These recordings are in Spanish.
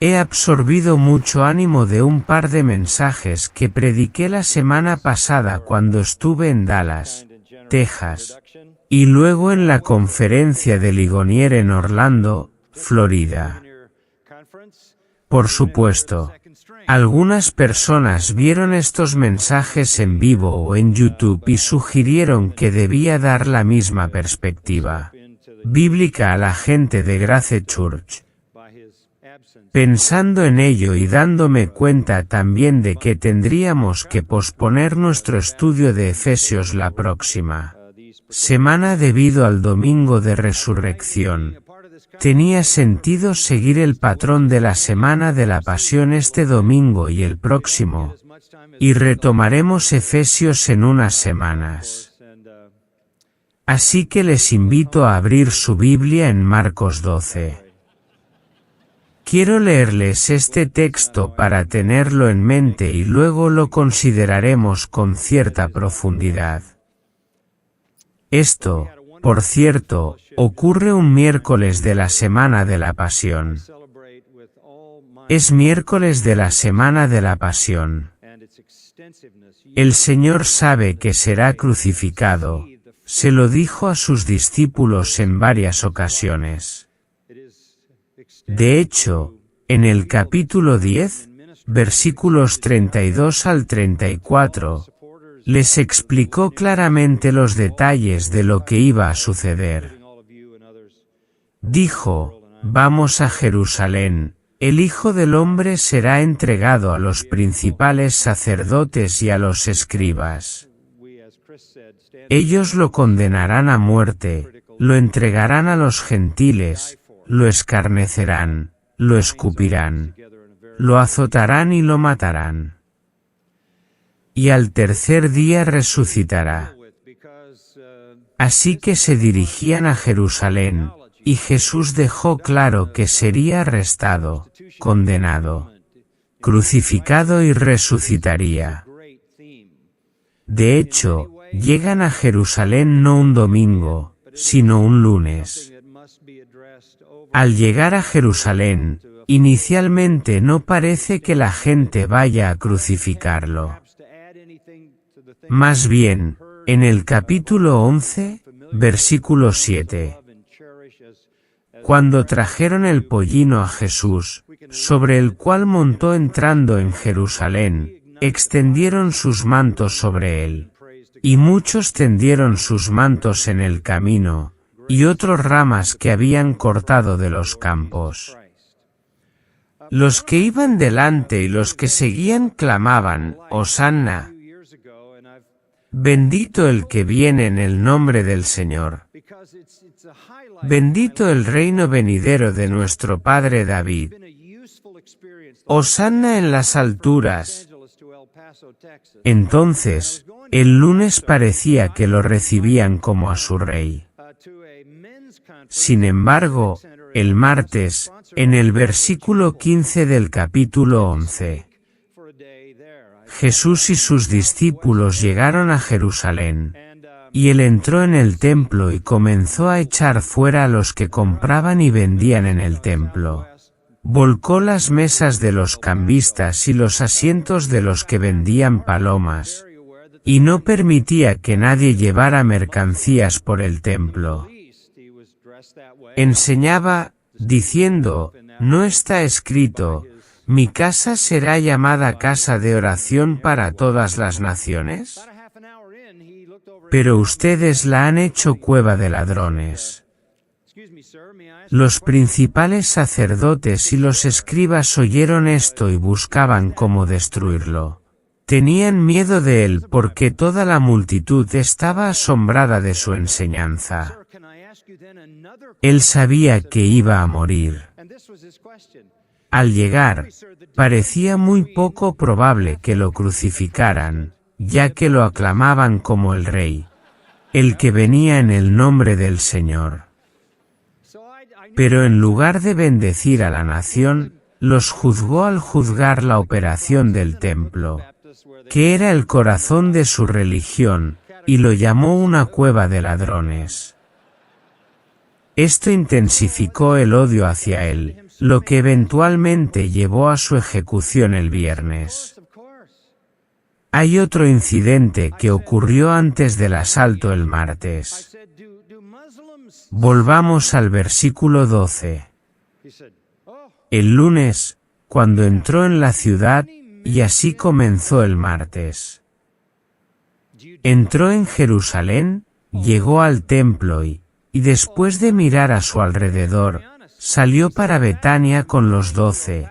He absorbido mucho ánimo de un par de mensajes que prediqué la semana pasada cuando estuve en Dallas, Texas, y luego en la conferencia de Ligonier en Orlando, Florida. Por supuesto, algunas personas vieron estos mensajes en vivo o en YouTube y sugirieron que debía dar la misma perspectiva bíblica a la gente de Grace Church. Pensando en ello y dándome cuenta también de que tendríamos que posponer nuestro estudio de Efesios la próxima semana debido al domingo de resurrección, tenía sentido seguir el patrón de la semana de la Pasión este domingo y el próximo, y retomaremos Efesios en unas semanas. Así que les invito a abrir su Biblia en Marcos 12. Quiero leerles este texto para tenerlo en mente y luego lo consideraremos con cierta profundidad. Esto, por cierto, ocurre un miércoles de la semana de la Pasión. Es miércoles de la semana de la Pasión. El Señor sabe que será crucificado, se lo dijo a sus discípulos en varias ocasiones. De hecho, en el capítulo 10, versículos 32 al 34, les explicó claramente los detalles de lo que iba a suceder. Dijo, vamos a Jerusalén, el Hijo del Hombre será entregado a los principales sacerdotes y a los escribas. Ellos lo condenarán a muerte, lo entregarán a los gentiles, lo escarnecerán, lo escupirán, lo azotarán y lo matarán. Y al tercer día resucitará. Así que se dirigían a Jerusalén, y Jesús dejó claro que sería arrestado, condenado, crucificado y resucitaría. De hecho, llegan a Jerusalén no un domingo, sino un lunes. Al llegar a Jerusalén, inicialmente no parece que la gente vaya a crucificarlo. Más bien, en el capítulo 11, versículo 7. Cuando trajeron el pollino a Jesús, sobre el cual montó entrando en Jerusalén, extendieron sus mantos sobre él. Y muchos tendieron sus mantos en el camino, y otros ramas que habían cortado de los campos. Los que iban delante y los que seguían clamaban, Hosanna. Bendito el que viene en el nombre del Señor. Bendito el reino venidero de nuestro Padre David. Hosanna en las alturas. Entonces, el lunes parecía que lo recibían como a su rey. Sin embargo, el martes, en el versículo 15 del capítulo 11, Jesús y sus discípulos llegaron a Jerusalén, y él entró en el templo y comenzó a echar fuera a los que compraban y vendían en el templo. Volcó las mesas de los cambistas y los asientos de los que vendían palomas, y no permitía que nadie llevara mercancías por el templo. Enseñaba, diciendo, ¿no está escrito, mi casa será llamada casa de oración para todas las naciones? Pero ustedes la han hecho cueva de ladrones. Los principales sacerdotes y los escribas oyeron esto y buscaban cómo destruirlo. Tenían miedo de él porque toda la multitud estaba asombrada de su enseñanza. Él sabía que iba a morir. Al llegar, parecía muy poco probable que lo crucificaran, ya que lo aclamaban como el rey, el que venía en el nombre del Señor. Pero en lugar de bendecir a la nación, los juzgó al juzgar la operación del templo, que era el corazón de su religión, y lo llamó una cueva de ladrones. Esto intensificó el odio hacia él, lo que eventualmente llevó a su ejecución el viernes. Hay otro incidente que ocurrió antes del asalto el martes. Volvamos al versículo 12. El lunes, cuando entró en la ciudad, y así comenzó el martes. Entró en Jerusalén, llegó al templo y después de mirar a su alrededor, salió para Betania con los 12,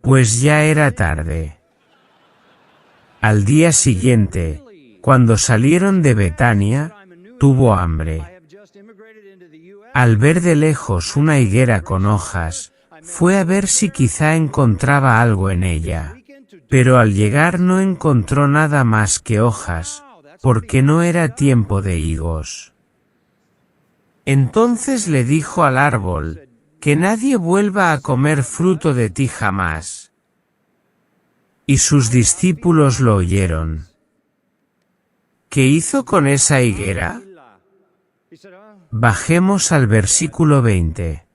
pues ya era tarde. Al día siguiente, cuando salieron de Betania, tuvo hambre. Al ver de lejos una higuera con hojas, fue a ver si quizá encontraba algo en ella. Pero al llegar no encontró nada más que hojas, porque no era tiempo de higos. Entonces le dijo al árbol, que nadie vuelva a comer fruto de ti jamás. Y sus discípulos lo oyeron. ¿Qué hizo con esa higuera? Bajemos al versículo 20.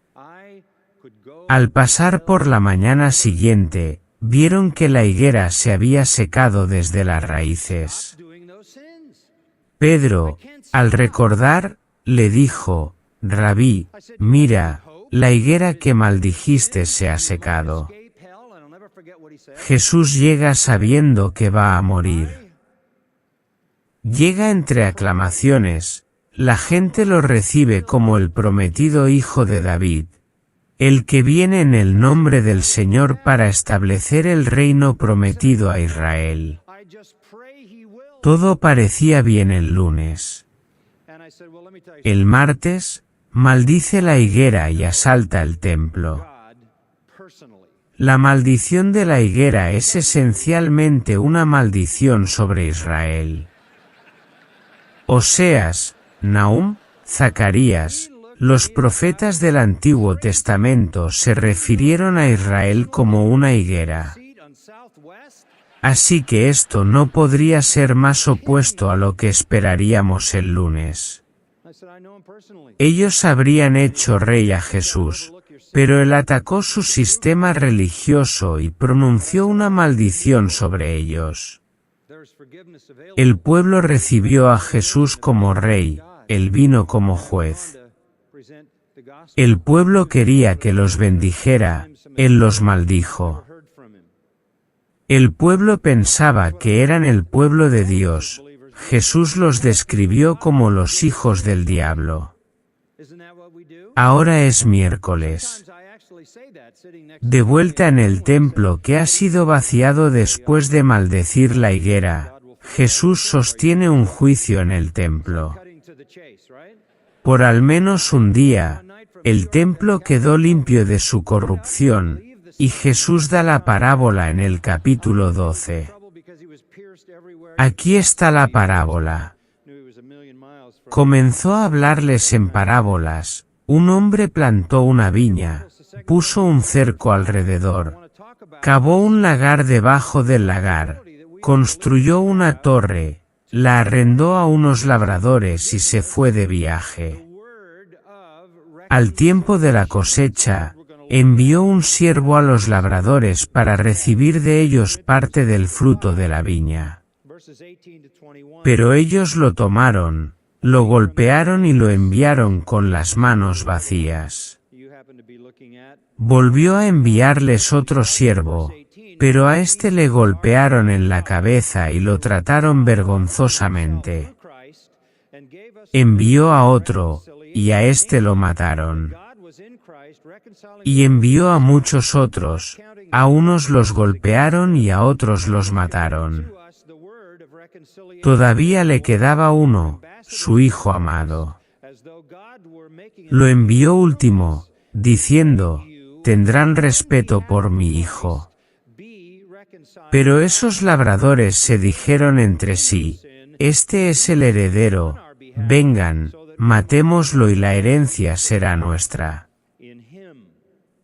Al pasar por la mañana siguiente, vieron que la higuera se había secado desde las raíces. Pedro, al recordar, le dijo, Rabí, mira, la higuera que maldijiste se ha secado. Jesús llega sabiendo que va a morir. Llega entre aclamaciones, la gente lo recibe como el prometido Hijo de David, el que viene en el nombre del Señor para establecer el reino prometido a Israel. Todo parecía bien el lunes. El martes, maldice la higuera y asalta el templo. La maldición de la higuera es esencialmente una maldición sobre Israel. Oseas, Nahum, Zacarías, los profetas del Antiguo Testamento se refirieron a Israel como una higuera. Así que esto no podría ser más opuesto a lo que esperaríamos el lunes. Ellos habrían hecho rey a Jesús, pero él atacó su sistema religioso y pronunció una maldición sobre ellos. El pueblo recibió a Jesús como rey, él vino como juez. El pueblo quería que los bendijera, él los maldijo. El pueblo pensaba que eran el pueblo de Dios, Jesús los describió como los hijos del diablo. Ahora es miércoles. De vuelta en el templo que ha sido vaciado después de maldecir la higuera, Jesús sostiene un juicio en el templo. Por al menos un día, el templo quedó limpio de su corrupción, y Jesús da la parábola en el capítulo 12. Aquí está la parábola. Comenzó a hablarles en parábolas. Un hombre plantó una viña, puso un cerco alrededor, cavó un lagar debajo del lagar, construyó una torre, la arrendó a unos labradores y se fue de viaje. Al tiempo de la cosecha, envió un siervo a los labradores para recibir de ellos parte del fruto de la viña. Pero ellos lo tomaron, lo golpearon y lo enviaron con las manos vacías. Volvió a enviarles otro siervo, pero a este le golpearon en la cabeza y lo trataron vergonzosamente. Envió a otro, y a este lo mataron. Y envió a muchos otros, a unos los golpearon y a otros los mataron. Todavía le quedaba uno, su hijo amado. Lo envió último, diciendo, tendrán respeto por mi hijo. Pero esos labradores se dijeron entre sí, este es el heredero, vengan, matémoslo y la herencia será nuestra.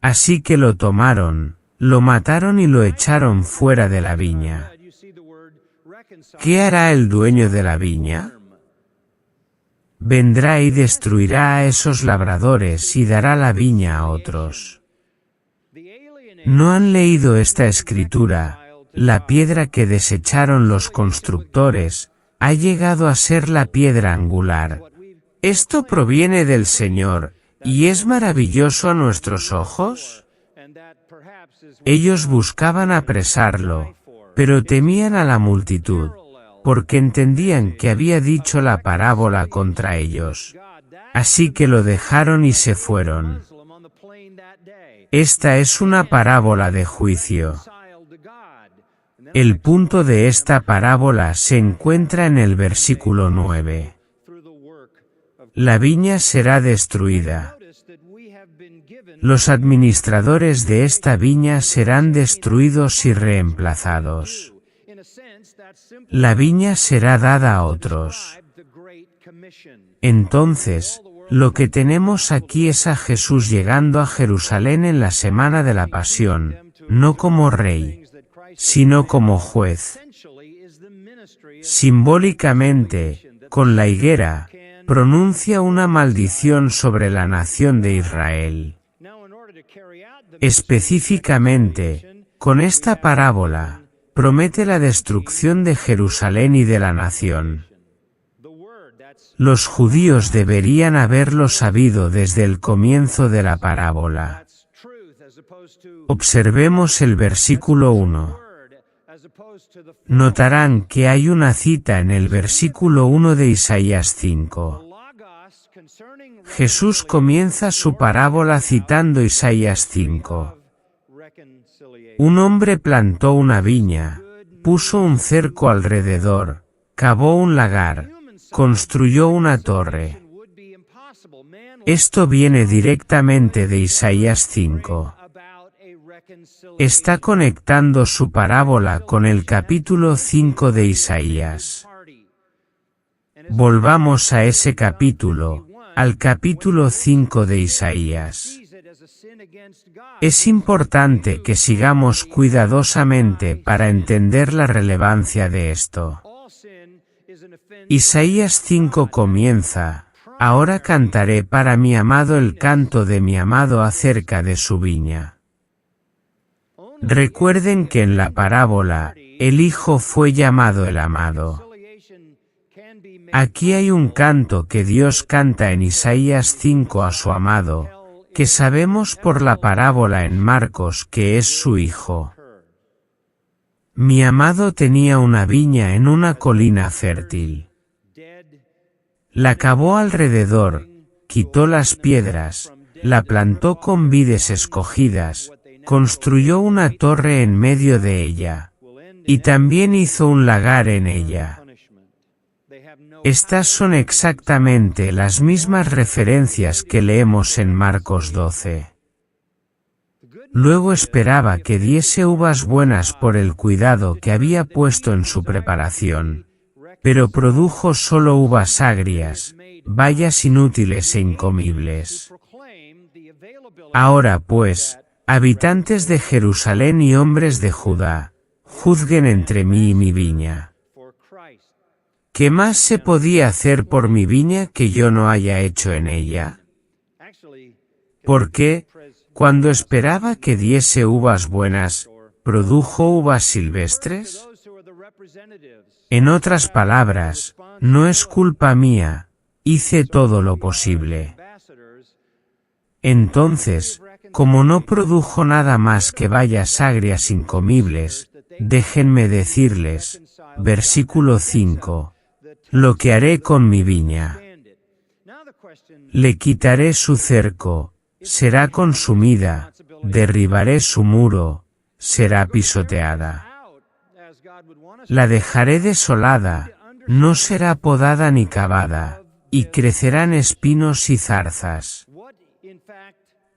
Así que lo tomaron, lo mataron y lo echaron fuera de la viña. ¿Qué hará el dueño de la viña? vendrá y destruirá a esos labradores y dará la viña a otros. ¿No han leído esta escritura? La piedra que desecharon los constructores ha llegado a ser la piedra angular. ¿Esto proviene del Señor y es maravilloso a nuestros ojos? Ellos buscaban apresarlo, pero temían a la multitud, porque entendían que había dicho la parábola contra ellos. Así que lo dejaron y se fueron. Esta es una parábola de juicio. El punto de esta parábola se encuentra en el versículo 9. La viña será destruida. Los administradores de esta viña serán destruidos y reemplazados. La viña será dada a otros. Entonces, lo que tenemos aquí es a Jesús llegando a Jerusalén en la semana de la Pasión, no como rey, sino como juez. Simbólicamente, con la higuera, pronuncia una maldición sobre la nación de Israel. Específicamente, con esta parábola, promete la destrucción de Jerusalén y de la nación. Los judíos deberían haberlo sabido desde el comienzo de la parábola. Observemos el versículo 1. Notarán que hay una cita en el versículo 1 de Isaías 5. Jesús comienza su parábola citando Isaías 5. Un hombre plantó una viña, puso un cerco alrededor, cavó un lagar, construyó una torre. Esto viene directamente de Isaías 5. Está conectando su parábola con el capítulo 5 de Isaías. Volvamos a ese capítulo, al capítulo 5 de Isaías. Es importante que sigamos cuidadosamente para entender la relevancia de esto. Isaías 5 comienza: ahora cantaré para mi amado el canto de mi amado acerca de su viña. Recuerden que en la parábola, el Hijo fue llamado el amado. Aquí hay un canto que Dios canta en Isaías 5 a su amado, que sabemos por la parábola en Marcos que es su Hijo. Mi amado tenía una viña en una colina fértil. La cavó alrededor, quitó las piedras, la plantó con vides escogidas, construyó una torre en medio de ella, y también hizo un lagar en ella. Estas son exactamente las mismas referencias que leemos en Marcos 12. Luego esperaba que diese uvas buenas por el cuidado que había puesto en su preparación, pero produjo solo uvas agrias, bayas inútiles e incomibles. Ahora pues, habitantes de Jerusalén y hombres de Judá, juzguen entre mí y mi viña. ¿Qué más se podía hacer por mi viña que yo no haya hecho en ella? Porque, cuando esperaba que diese uvas buenas, ¿produjo uvas silvestres? En otras palabras, no es culpa mía, hice todo lo posible. Entonces, como no produjo nada más que bayas agrias incomibles, déjenme decirles, versículo 5, lo que haré con mi viña. Le quitaré su cerco, será consumida, derribaré su muro, será pisoteada. La dejaré desolada, no será podada ni cavada, y crecerán espinos y zarzas.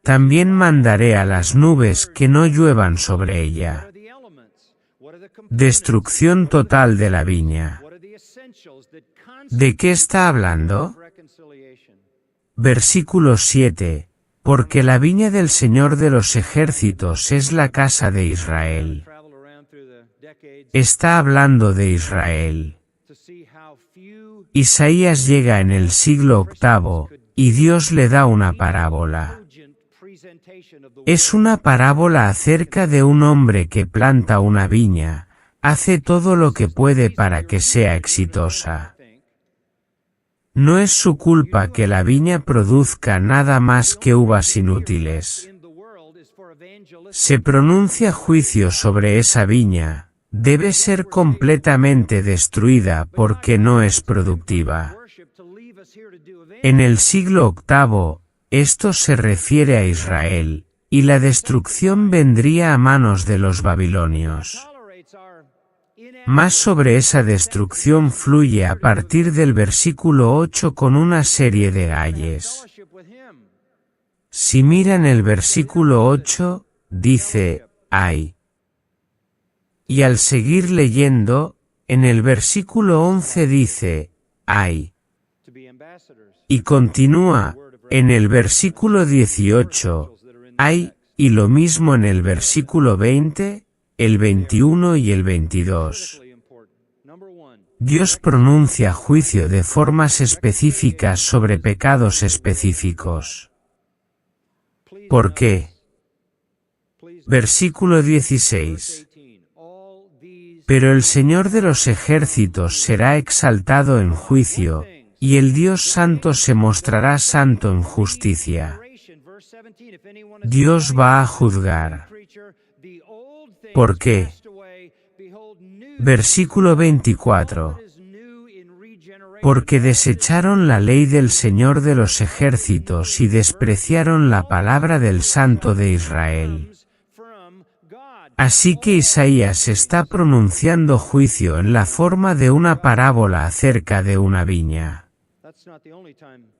También mandaré a las nubes que no lluevan sobre ella. Destrucción total de la viña. ¿De qué está hablando? Versículo 7. Porque la viña del Señor de los ejércitos es la casa de Israel. Está hablando de Israel. Isaías llega en el siglo VIII, y Dios le da una parábola. Es una parábola acerca de un hombre que planta una viña, hace todo lo que puede para que sea exitosa. No es su culpa que la viña produzca nada más que uvas inútiles. Se pronuncia juicio sobre esa viña, debe ser completamente destruida porque no es productiva. En el siglo VIII, esto se refiere a Israel, y la destrucción vendría a manos de los babilonios. Más sobre esa destrucción fluye a partir del versículo 8 con una serie de ayes. Si miran el versículo 8, dice, ay. Y al seguir leyendo, en el versículo 11 dice, ay. Y continúa, en el versículo 18, ay, y lo mismo en el versículo 20, el 21 y el 22. Dios pronuncia juicio de formas específicas sobre pecados específicos. ¿Por qué? Versículo 16. Pero el Señor de los ejércitos será exaltado en juicio, y el Dios santo se mostrará santo en justicia. Dios va a juzgar. ¿Por qué? Versículo 24. Porque desecharon la ley del Señor de los ejércitos y despreciaron la palabra del Santo de Israel. Así que Isaías está pronunciando juicio en la forma de una parábola acerca de una viña.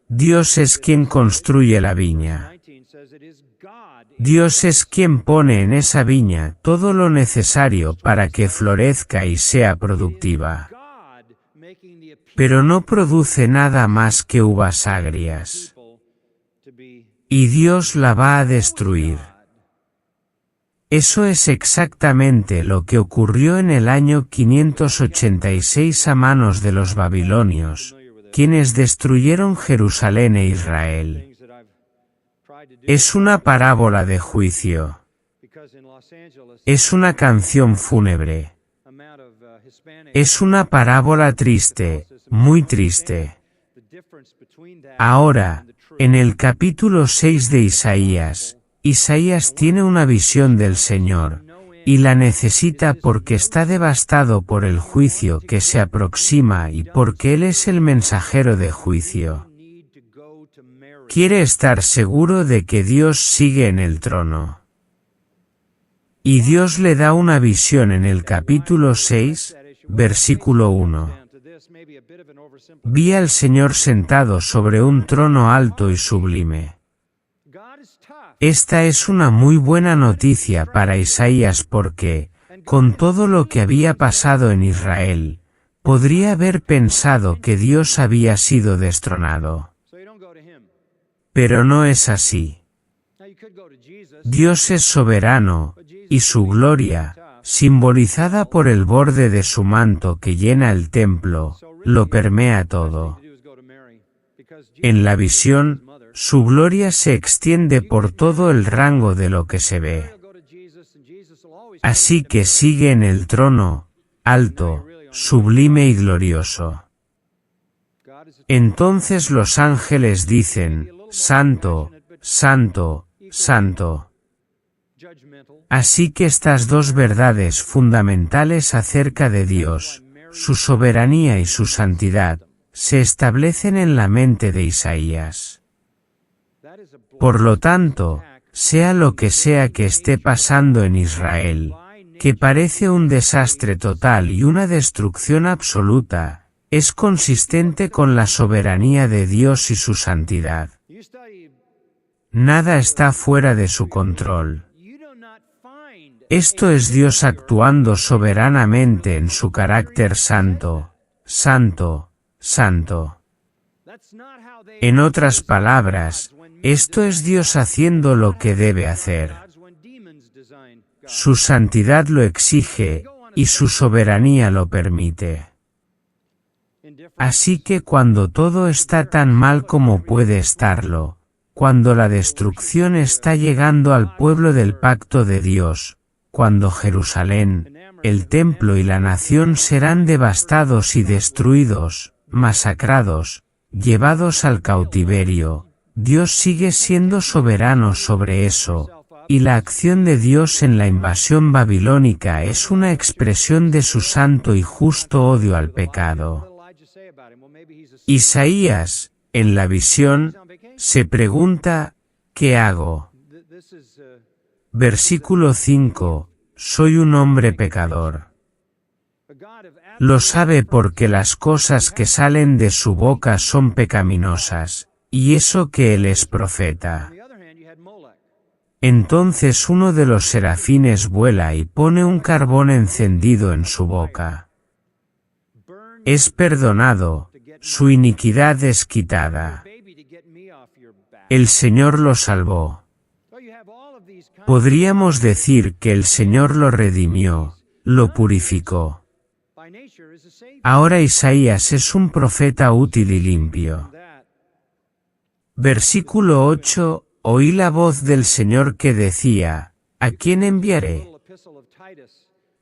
Dios es quien construye la viña. Dios es quien pone en esa viña todo lo necesario para que florezca y sea productiva. Pero no produce nada más que uvas agrias. Y Dios la va a destruir. Eso es exactamente lo que ocurrió en el año 586 a manos de los babilonios, quienes destruyeron Jerusalén e Israel. Es una parábola de juicio. Es una canción fúnebre. Es una parábola triste, muy triste. Ahora, en el capítulo 6 de Isaías, Isaías tiene una visión del Señor, y la necesita porque está devastado por el juicio que se aproxima y porque Él es el mensajero de juicio. Quiere estar seguro de que Dios sigue en el trono. Y Dios le da una visión en el capítulo 6, versículo 1. Vi al Señor sentado sobre un trono alto y sublime. Esta es una muy buena noticia para Isaías porque, con todo lo que había pasado en Israel, podría haber pensado que Dios había sido destronado. Pero no es así. Dios es soberano, y su gloria, simbolizada por el borde de su manto que llena el templo, lo permea todo. En la visión, su gloria se extiende por todo el rango de lo que se ve. Así que sigue en el trono, alto, sublime y glorioso. Entonces los ángeles dicen, Santo, Santo, Santo. Así que estas dos verdades fundamentales acerca de Dios, su soberanía y su santidad, se establecen en la mente de Isaías. Por lo tanto, sea lo que sea que esté pasando en Israel, que parece un desastre total y una destrucción absoluta, es consistente con la soberanía de Dios y su santidad. Nada está fuera de su control. Esto es Dios actuando soberanamente en su carácter santo, santo, santo. En otras palabras, esto es Dios haciendo lo que debe hacer. Su santidad lo exige, y su soberanía lo permite. Así que cuando todo está tan mal como puede estarlo, cuando la destrucción está llegando al pueblo del pacto de Dios, cuando Jerusalén, el templo y la nación serán devastados y destruidos, masacrados, llevados al cautiverio, Dios sigue siendo soberano sobre eso, y la acción de Dios en la invasión babilónica es una expresión de su santo y justo odio al pecado. Isaías, en la visión, se pregunta, ¿qué hago? Versículo 5, soy un hombre pecador. Lo sabe porque las cosas que salen de su boca son pecaminosas, y eso que él es profeta. Entonces uno de los serafines vuela y pone un carbón encendido en su boca. Es perdonado, su iniquidad es quitada. El Señor lo salvó. Podríamos decir que el Señor lo redimió, lo purificó. Ahora Isaías es un profeta útil y limpio. Versículo 8, oí la voz del Señor que decía, ¿a quién enviaré?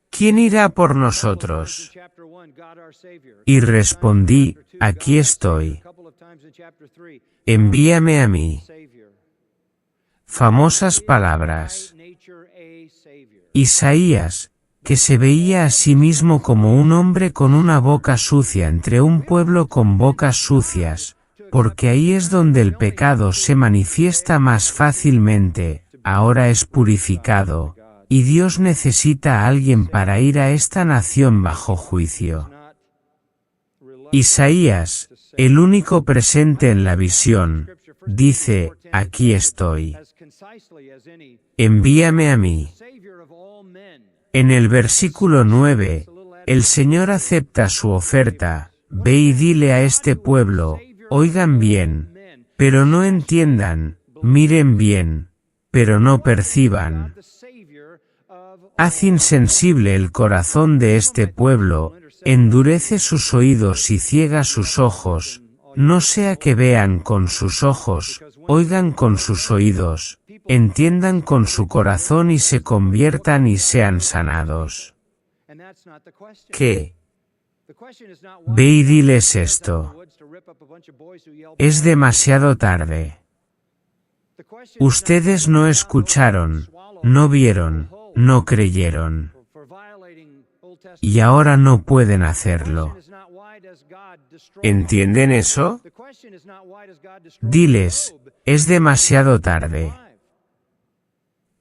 ¿Quién irá por nosotros? Y respondí, aquí estoy. Envíame a mí. Famosas palabras. Isaías, que se veía a sí mismo como un hombre con una boca sucia entre un pueblo con bocas sucias, porque ahí es donde el pecado se manifiesta más fácilmente, ahora es purificado, y Dios necesita a alguien para ir a esta nación bajo juicio. Isaías, el único presente en la visión, dice, aquí estoy. Envíame a mí. En el versículo 9, el Señor acepta su oferta, ve y dile a este pueblo, oigan bien, pero no entiendan, miren bien, pero no perciban. Haz insensible el corazón de este pueblo, endurece sus oídos y ciega sus ojos, no sea que vean con sus ojos, oigan con sus oídos, entiendan con su corazón y se conviertan y sean sanados. ¿Qué? Ve y diles esto. Es demasiado tarde. Ustedes no escucharon, no vieron, no creyeron. Y ahora no pueden hacerlo. ¿Entienden eso? Diles, es demasiado tarde.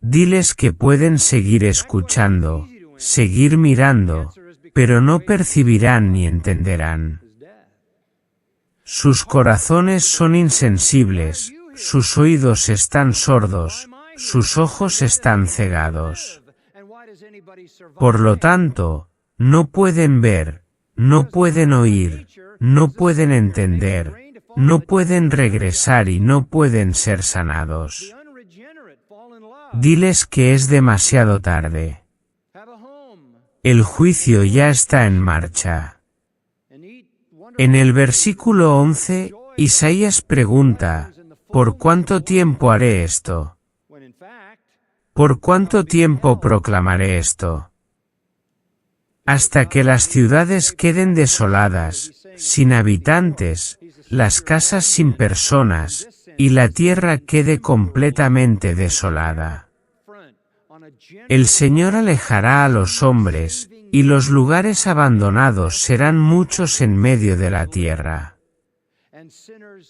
Diles que pueden seguir escuchando, seguir mirando, pero no percibirán ni entenderán. Sus corazones son insensibles, sus oídos están sordos, sus ojos están cegados. Por lo tanto, no pueden ver, no pueden oír, no pueden entender, no pueden regresar y no pueden ser sanados. Diles que es demasiado tarde. El juicio ya está en marcha. En el versículo 11, Isaías pregunta, ¿por cuánto tiempo haré esto? ¿Por cuánto tiempo proclamaré esto? Hasta que las ciudades queden desoladas, sin habitantes, las casas sin personas, y la tierra quede completamente desolada. El Señor alejará a los hombres, y los lugares abandonados serán muchos en medio de la tierra.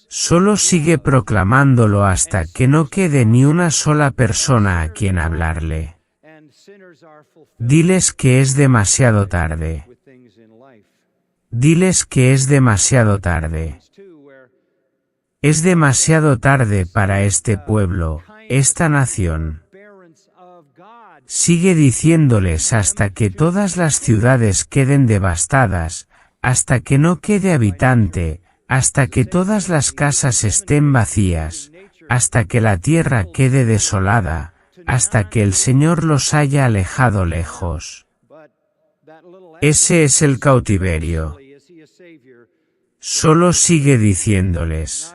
Solo sigue proclamándolo hasta que no quede ni una sola persona a quien hablarle. Diles que es demasiado tarde. Diles que es demasiado tarde. Es demasiado tarde para este pueblo, esta nación. Sigue diciéndoles hasta que todas las ciudades queden devastadas, hasta que no quede habitante, hasta que todas las casas estén vacías, hasta que la tierra quede desolada, hasta que el Señor los haya alejado lejos. Ese es el cautiverio. Solo sigue diciéndoles.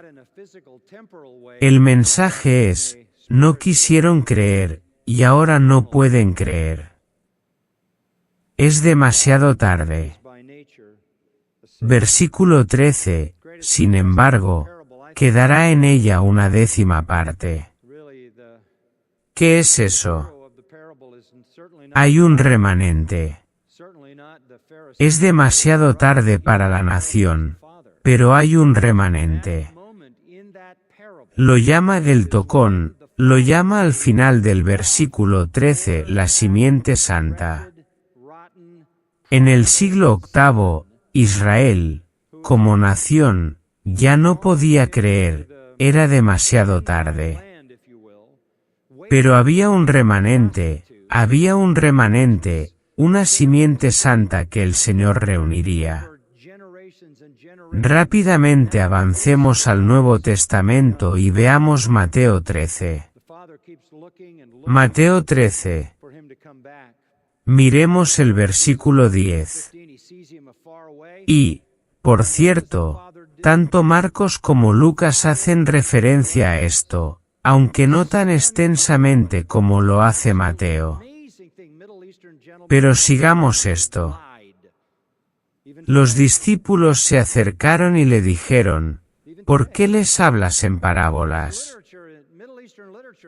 El mensaje es, no quisieron creer, y ahora no pueden creer. Es demasiado tarde. Versículo 13, sin embargo, quedará en ella una décima parte. ¿Qué es eso? Hay un remanente. Es demasiado tarde para la nación, pero hay un remanente. Lo llama del tocón, lo llama al final del versículo 13 la simiente santa. En el siglo VIII, Israel, como nación, ya no podía creer, era demasiado tarde. Pero había un remanente, una simiente santa que el Señor reuniría. Rápidamente avancemos al Nuevo Testamento y veamos Mateo 13. Mateo 13. Miremos el versículo 10. Y, por cierto, tanto Marcos como Lucas hacen referencia a esto, aunque no tan extensamente como lo hace Mateo. Pero sigamos esto. Los discípulos se acercaron y le dijeron, ¿por qué les hablas en parábolas?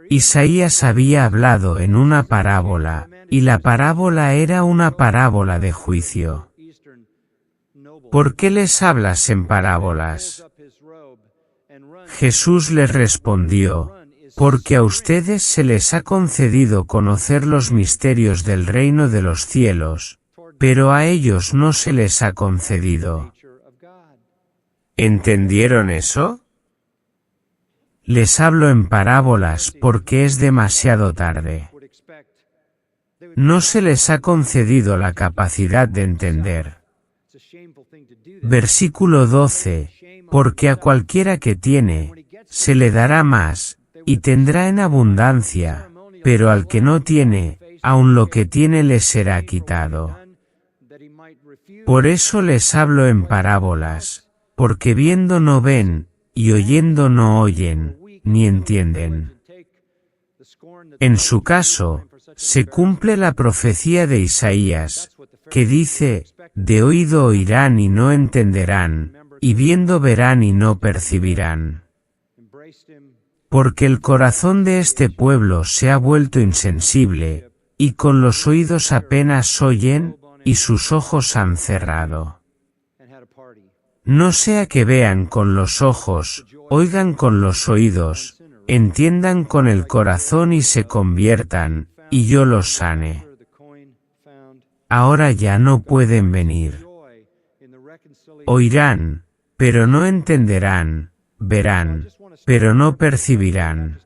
Isaías había hablado en una parábola, y la parábola era una parábola de juicio. ¿Por qué les hablas en parábolas? Jesús les respondió, porque a ustedes se les ha concedido conocer los misterios del reino de los cielos, pero a ellos no se les ha concedido. ¿Entendieron eso? Les hablo en parábolas porque es demasiado tarde. No se les ha concedido la capacidad de entender. Versículo 12, porque a cualquiera que tiene, se le dará más, y tendrá en abundancia, pero al que no tiene, aun lo que tiene le será quitado. Por eso les hablo en parábolas, porque viendo no ven, y oyendo no oyen, ni entienden. En su caso, se cumple la profecía de Isaías, que dice, de oído oirán y no entenderán, y viendo verán y no percibirán. Porque el corazón de este pueblo se ha vuelto insensible, y con los oídos apenas oyen, y sus ojos han cerrado. No sea que vean con los ojos, oigan con los oídos, entiendan con el corazón y se conviertan, y yo los sane. Ahora ya no pueden venir. Oirán, pero no entenderán, verán, pero no percibirán.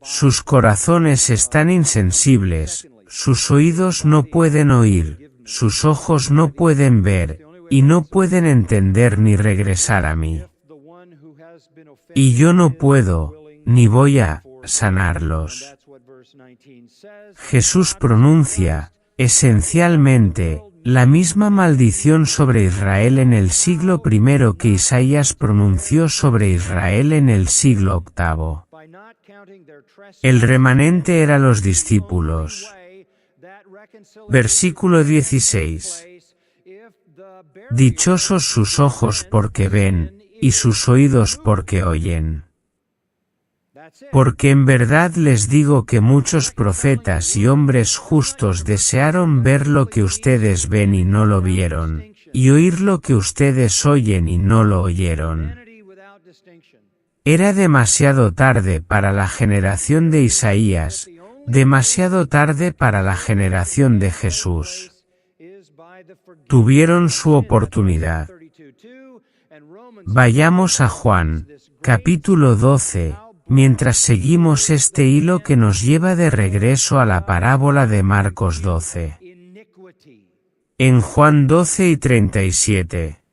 Sus corazones están insensibles, sus oídos no pueden oír, sus ojos no pueden ver, y no pueden entender ni regresar a mí. Y yo no puedo, ni voy a, sanarlos. Jesús pronuncia, esencialmente, la misma maldición sobre Israel en el siglo I que Isaías pronunció sobre Israel en el siglo VIII. El remanente era los discípulos. Versículo 16. Dichosos sus ojos porque ven, y sus oídos porque oyen. Porque en verdad les digo que muchos profetas y hombres justos desearon ver lo que ustedes ven y no lo vieron, y oír lo que ustedes oyen y no lo oyeron. Era demasiado tarde para la generación de Isaías, demasiado tarde para la generación de Jesús. Tuvieron su oportunidad. Vayamos a Juan, capítulo 12, mientras seguimos este hilo que nos lleva de regreso a la parábola de Marcos 12. En Juan 12 y 37.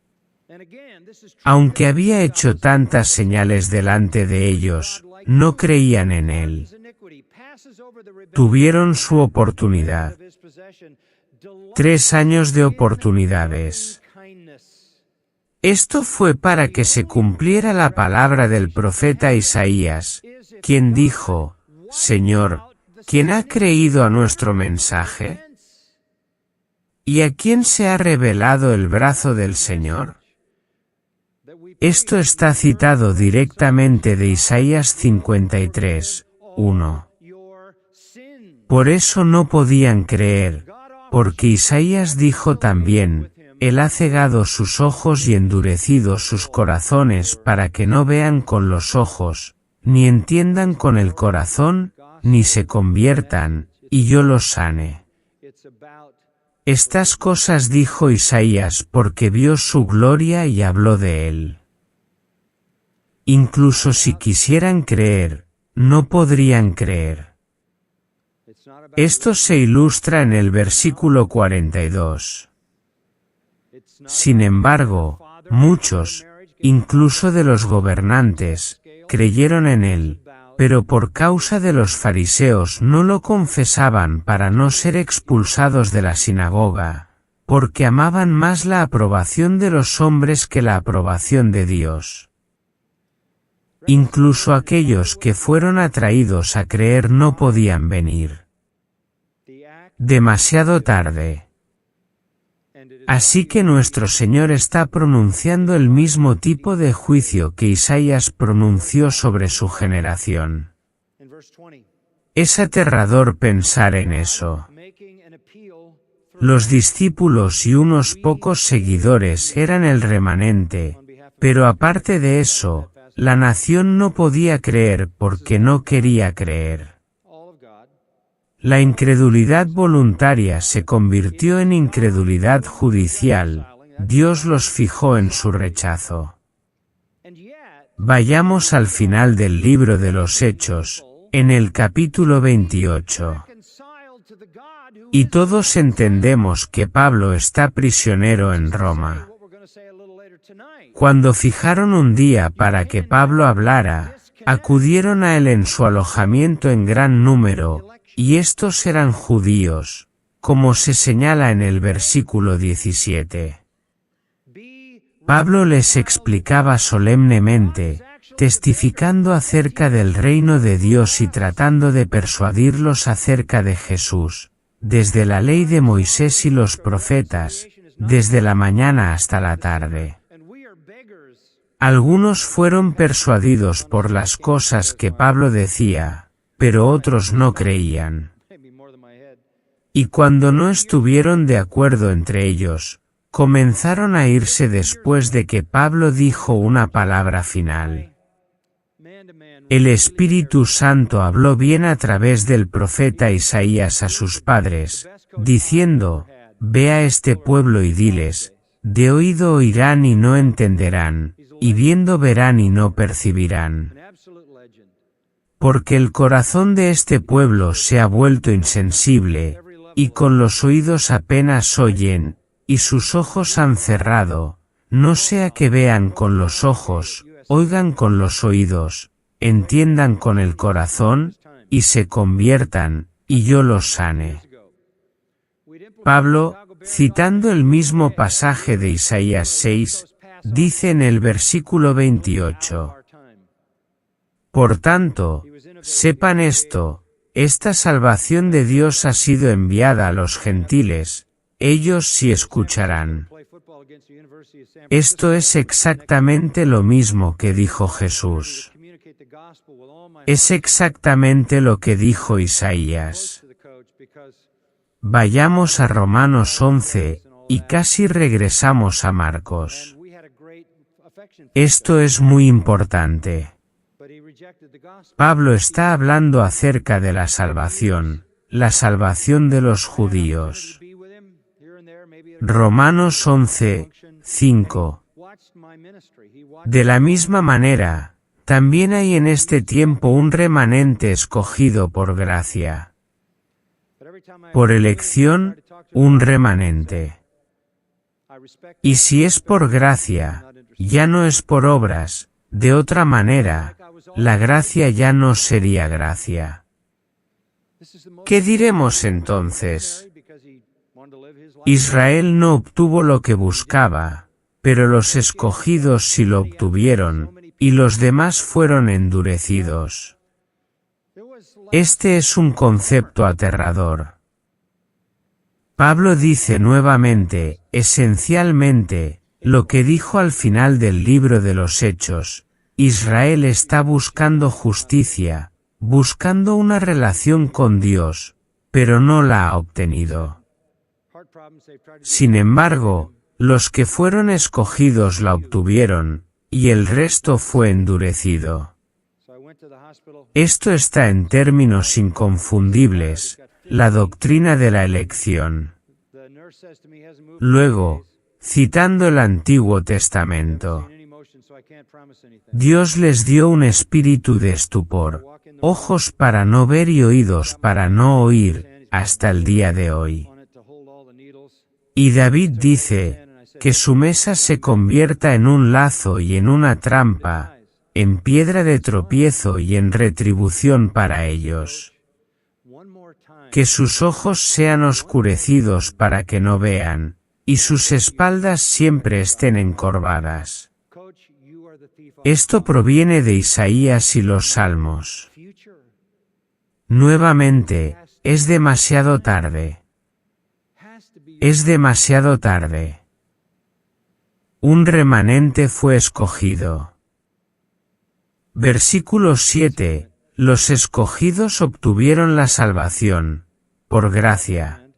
Aunque había hecho tantas señales delante de ellos, no creían en él. Tuvieron su oportunidad. 3 años de oportunidades. Esto fue para que se cumpliera la palabra del profeta Isaías, quien dijo: Señor, ¿quién ha creído a nuestro mensaje? ¿Y a quién se ha revelado el brazo del Señor? Esto está citado directamente de Isaías 53, 1. Por eso no podían creer, porque Isaías dijo también: Él ha cegado sus ojos y endurecido sus corazones para que no vean con los ojos, ni entiendan con el corazón, ni se conviertan, y yo los sane. Estas cosas dijo Isaías porque vio su gloria y habló de él. Incluso si quisieran creer, no podrían creer. Esto se ilustra en el versículo 42. Sin embargo, muchos, incluso de los gobernantes, creyeron en él, pero por causa de los fariseos no lo confesaban para no ser expulsados de la sinagoga, porque amaban más la aprobación de los hombres que la aprobación de Dios. Incluso aquellos que fueron atraídos a creer no podían venir. Demasiado tarde. Así que nuestro Señor está pronunciando el mismo tipo de juicio que Isaías pronunció sobre su generación. Es aterrador pensar en eso. Los discípulos y unos pocos seguidores eran el remanente, pero aparte de eso, la nación no podía creer porque no quería creer. La incredulidad voluntaria se convirtió en incredulidad judicial, Dios los fijó en su rechazo. Vayamos al final del libro de los Hechos, en el capítulo 28. Y todos entendemos que Pablo está prisionero en Roma. Cuando fijaron un día para que Pablo hablara, acudieron a él en su alojamiento en gran número, y estos eran judíos, como se señala en el versículo 17. Pablo les explicaba solemnemente, testificando acerca del reino de Dios y tratando de persuadirlos acerca de Jesús, desde la ley de Moisés y los profetas, desde la mañana hasta la tarde. Algunos fueron persuadidos por las cosas que Pablo decía, pero otros no creían. Y cuando no estuvieron de acuerdo entre ellos, comenzaron a irse después de que Pablo dijo una palabra final. El Espíritu Santo habló bien a través del profeta Isaías a sus padres, diciendo: Ve a este pueblo y diles, de oído oirán y no entenderán, y viendo verán y no percibirán. Porque el corazón de este pueblo se ha vuelto insensible, y con los oídos apenas oyen, y sus ojos han cerrado, no sea que vean con los ojos, oigan con los oídos, entiendan con el corazón, y se conviertan, y yo los sane. Pablo, citando el mismo pasaje de Isaías 6, dice en el versículo 28. Por tanto, sepan esto, esta salvación de Dios ha sido enviada a los gentiles, ellos sí escucharán. Esto es exactamente lo mismo que dijo Jesús. Es exactamente lo que dijo Isaías. Vayamos a Romanos 11, y casi regresamos a Marcos. Esto es muy importante. Pablo está hablando acerca de la salvación de los judíos. Romanos 11, 5. De la misma manera, también hay en este tiempo un remanente escogido por gracia. Por elección, un remanente. Y si es por gracia, ya no es por obras, de otra manera, la gracia ya no sería gracia. ¿Qué diremos entonces? Israel no obtuvo lo que buscaba, pero los escogidos sí lo obtuvieron, y los demás fueron endurecidos. Este es un concepto aterrador. Pablo dice nuevamente, esencialmente, lo que dijo al final del libro de los Hechos: Israel está buscando justicia, buscando una relación con Dios, pero no la ha obtenido. Sin embargo, los que fueron escogidos la obtuvieron, y el resto fue endurecido. Esto está en términos inconfundibles, la doctrina de la elección. Luego, citando el Antiguo Testamento, Dios les dio un espíritu de estupor, ojos para no ver y oídos para no oír, hasta el día de hoy. Y David dice, que su mesa se convierta en un lazo y en una trampa, en piedra de tropiezo y en retribución para ellos. Que sus ojos sean oscurecidos para que no vean, y sus espaldas siempre estén encorvadas. Esto proviene de Isaías y los Salmos. Nuevamente, es demasiado tarde. Es demasiado tarde. Un remanente fue escogido. Versículo 7. Los escogidos obtuvieron la salvación, por gracia.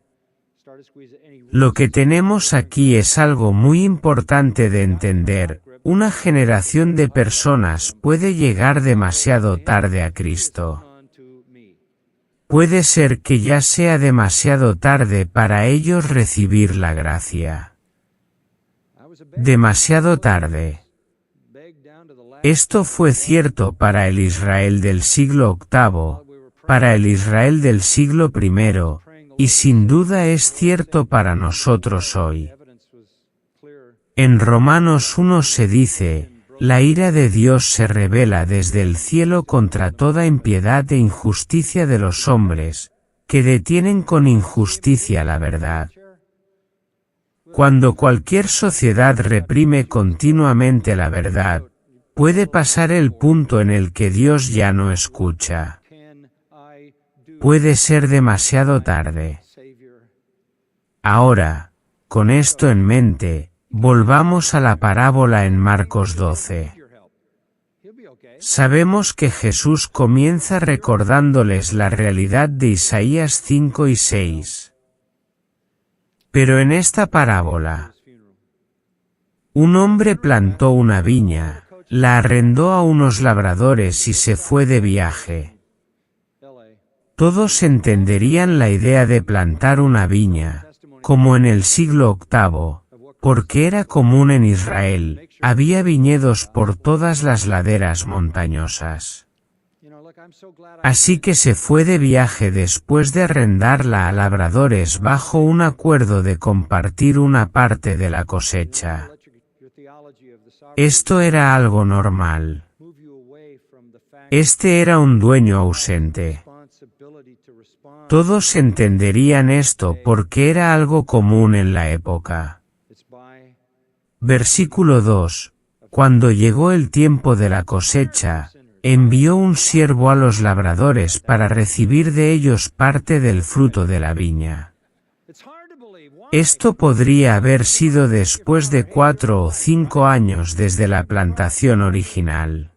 Lo que tenemos aquí es algo muy importante de entender. Una generación de personas puede llegar demasiado tarde a Cristo. Puede ser que ya sea demasiado tarde para ellos recibir la gracia. Demasiado tarde. Esto fue cierto para el Israel del siglo VIII, para el Israel del siglo I, y sin duda es cierto para nosotros hoy. En Romanos 1 se dice, la ira de Dios se revela desde el cielo contra toda impiedad e injusticia de los hombres, que detienen con injusticia la verdad. Cuando cualquier sociedad reprime continuamente la verdad, puede pasar el punto en el que Dios ya no escucha. Puede ser demasiado tarde. Ahora, con esto en mente, volvamos a la parábola en Marcos 12. Sabemos que Jesús comienza recordándoles la realidad de Isaías 5 y 6. Pero en esta parábola, un hombre plantó una viña, la arrendó a unos labradores y se fue de viaje. Todos entenderían la idea de plantar una viña, como en el siglo VIII, porque era común en Israel, había viñedos por todas las laderas montañosas. Así que se fue de viaje después de arrendarla a labradores bajo un acuerdo de compartir una parte de la cosecha. Esto era algo normal. Este era un dueño ausente. Todos entenderían esto porque era algo común en la época. Versículo 2. Cuando llegó el tiempo de la cosecha, envió un siervo a los labradores para recibir de ellos parte del fruto de la viña. Esto podría haber sido después de 4 o 5 años desde la plantación original.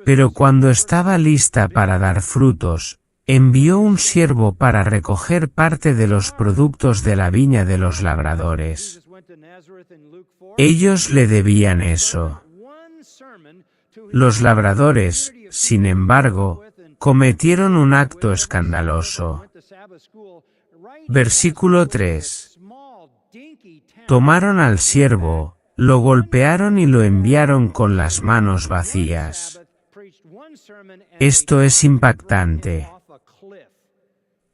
Pero cuando estaba lista para dar frutos, envió un siervo para recoger parte de los productos de la viña de los labradores. Ellos le debían eso. Los labradores, sin embargo, cometieron un acto escandaloso. Versículo 3. Tomaron al siervo, lo golpearon y lo enviaron con las manos vacías. Esto es impactante.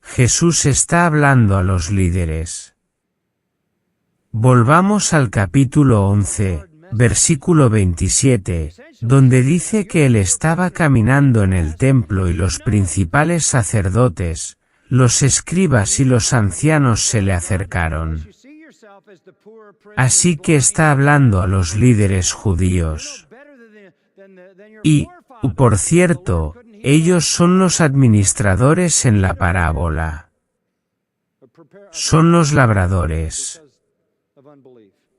Jesús está hablando a los líderes. Volvamos al capítulo 11, versículo 27, donde dice que él estaba caminando en el templo y los principales sacerdotes, los escribas y los ancianos se le acercaron. Así que está hablando a los líderes judíos. Y, por cierto, ellos son los administradores en la parábola. Son los labradores.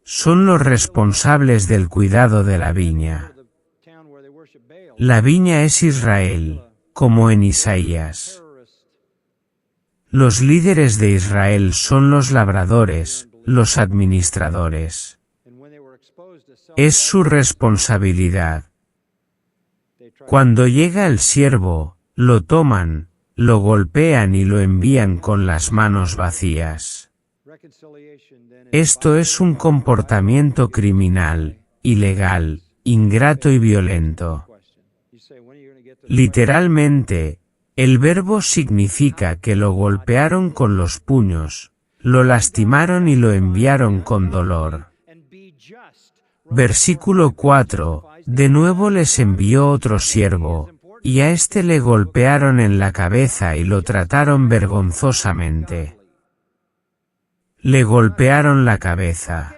Son los responsables del cuidado de la viña. La viña es Israel, como en Isaías. Los líderes de Israel son los labradores, los administradores. Es su responsabilidad. Cuando llega el siervo, lo toman, lo golpean y lo envían con las manos vacías. Esto es un comportamiento criminal, ilegal, ingrato y violento. Literalmente, el verbo significa que lo golpearon con los puños, lo lastimaron y lo enviaron con dolor. Versículo 4, de nuevo les envió otro siervo, y a éste le golpearon en la cabeza y lo trataron vergonzosamente. Le golpearon la cabeza.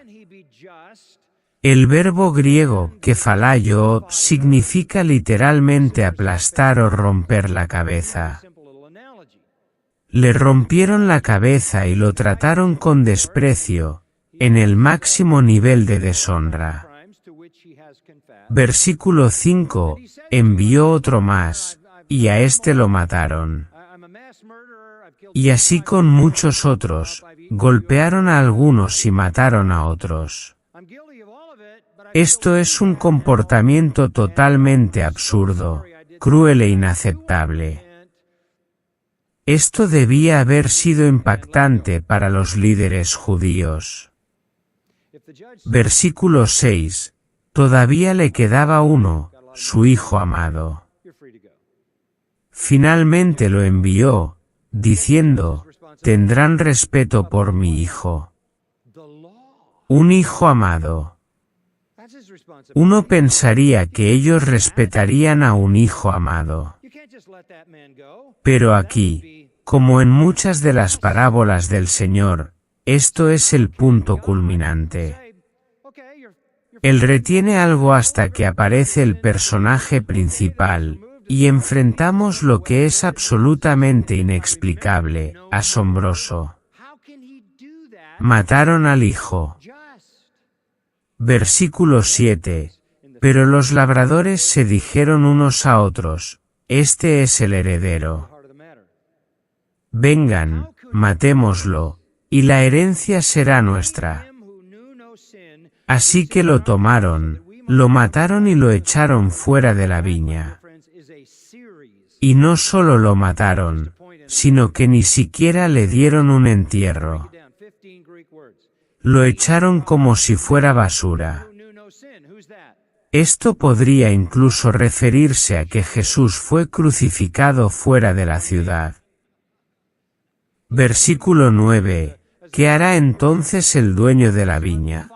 El verbo griego kefalaio significa literalmente aplastar o romper la cabeza. Le rompieron la cabeza y lo trataron con desprecio, en el máximo nivel de deshonra. Versículo 5, envió otro más, y a éste lo mataron. Y así con muchos otros, golpearon a algunos y mataron a otros. Esto es un comportamiento totalmente absurdo, cruel e inaceptable. Esto debía haber sido impactante para los líderes judíos. Versículo 6. Todavía le quedaba uno, su hijo amado. Finalmente lo envió, diciendo, tendrán respeto por mi hijo. Un hijo amado. Uno pensaría que ellos respetarían a un hijo amado. Pero aquí, como en muchas de las parábolas del Señor, esto es el punto culminante. Él retiene algo hasta que aparece el personaje principal, y enfrentamos lo que es absolutamente inexplicable, asombroso. Mataron al hijo. Versículo 7. Pero los labradores se dijeron unos a otros, este es el heredero. Vengan, matémoslo, y la herencia será nuestra. Así que lo tomaron, lo mataron y lo echaron fuera de la viña. Y no solo lo mataron, sino que ni siquiera le dieron un entierro. Lo echaron como si fuera basura. Esto podría incluso referirse a que Jesús fue crucificado fuera de la ciudad. Versículo 9. ¿Qué hará entonces el dueño de la viña?